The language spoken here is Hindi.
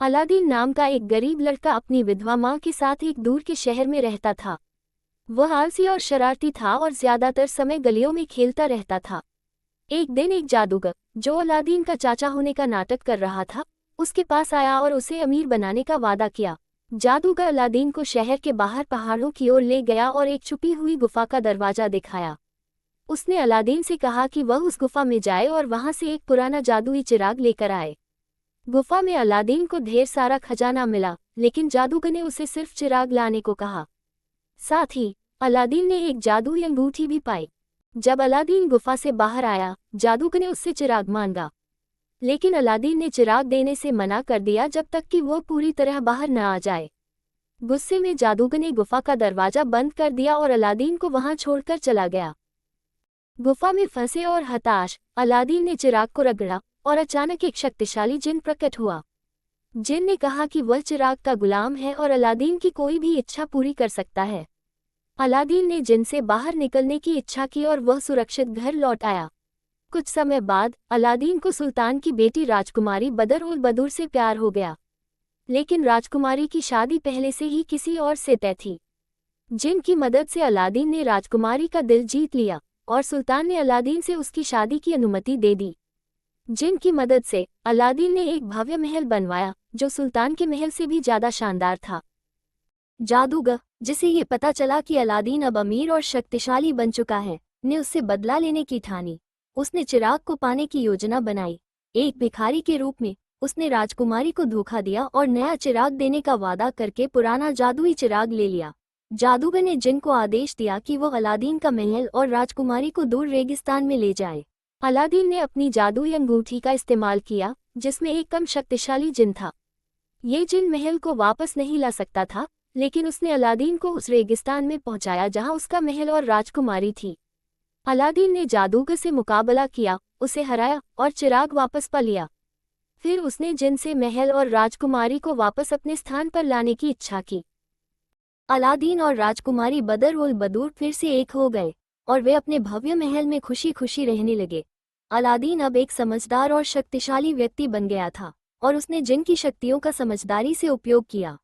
अलादीन नाम का एक गरीब लड़का अपनी विधवा माँ के साथ एक दूर के शहर में रहता था। वह आलसी और शरारती था और ज्यादातर समय गलियों में खेलता रहता था। एक दिन एक जादूगर, जो अलादीन का चाचा होने का नाटक कर रहा था, उसके पास आया और उसे अमीर बनाने का वादा किया। जादूगर अलादीन को शहर के बाहर पहाड़ों की ओर ले गया और एक छुपी हुई गुफा का दरवाजा दिखाया। उसने अलादीन से कहा कि वह उस गुफा में जाए और वहां से एक पुराना जादुई चिराग लेकर आए। गुफा में अलादीन को ढेर सारा खजाना मिला, लेकिन जादूगर ने उसे सिर्फ चिराग लाने को कहा। साथ ही अलादीन ने एक जादुई अंगूठी भी पाई। जब अलादीन गुफा से बाहर आया, जादूगर ने उससे चिराग मांगा, लेकिन अलादीन ने चिराग देने से मना कर दिया जब तक कि वह पूरी तरह बाहर न आ जाए। गुस्से में जादूगर ने गुफा का दरवाजा बंद कर दिया और अलादीन को वहां छोड़कर चला गया। गुफा में फंसे और हताश, अलादीन ने चिराग को रगड़ा और अचानक एक शक्तिशाली जिन प्रकट हुआ। जिन ने कहा कि वह चिराग का गुलाम है और अलादीन की कोई भी इच्छा पूरी कर सकता है। अलादीन ने जिन से बाहर निकलने की इच्छा की और वह सुरक्षित घर लौट आया। कुछ समय बाद अलादीन को सुल्तान की बेटी राजकुमारी बदर उल बदूर से प्यार हो गया, लेकिन राजकुमारी की शादी पहले से ही किसी और से तय थी। जिन की मदद से अलादीन ने राजकुमारी का दिल जीत लिया और सुल्तान ने अलादीन से उसकी शादी की अनुमति दे दी। जिन की मदद से अलादीन ने एक भव्य महल बनवाया, जो सुल्तान के महल से भी ज्यादा शानदार था। जादूगर, जिसे ये पता चला कि अलादीन अब अमीर और शक्तिशाली बन चुका है, ने उससे बदला लेने की ठानी। उसने चिराग को पाने की योजना बनाई। एक भिखारी के रूप में उसने राजकुमारी को धोखा दिया और नया चिराग देने का वादा करके पुराना जादुई चिराग ले लिया। जादूगर ने जिन को आदेश दिया कि वो अलादीन का महल और राजकुमारी को दूर रेगिस्तान में ले जाए। अलादीन ने अपनी जादुई अंगूठी का इस्तेमाल किया, जिसमें एक कम शक्तिशाली जिन था। ये जिन महल को वापस नहीं ला सकता था, लेकिन उसने अलादीन को उस रेगिस्तान में पहुंचाया जहां उसका महल और राजकुमारी थी। अलादीन ने जादूगर से मुकाबला किया, उसे हराया और चिराग वापस पा लिया। फिर उसने जिन से महल और राजकुमारी को वापस अपने स्थान पर लाने की इच्छा की। अलादीन और राजकुमारी बदर उल बदूर फिर से एक हो गए और वे अपने भव्य महल में खुशी खुशी रहने लगे। अलादीन अब एक समझदार और शक्तिशाली व्यक्ति बन गया था और उसने जिन की शक्तियों का समझदारी से उपयोग किया।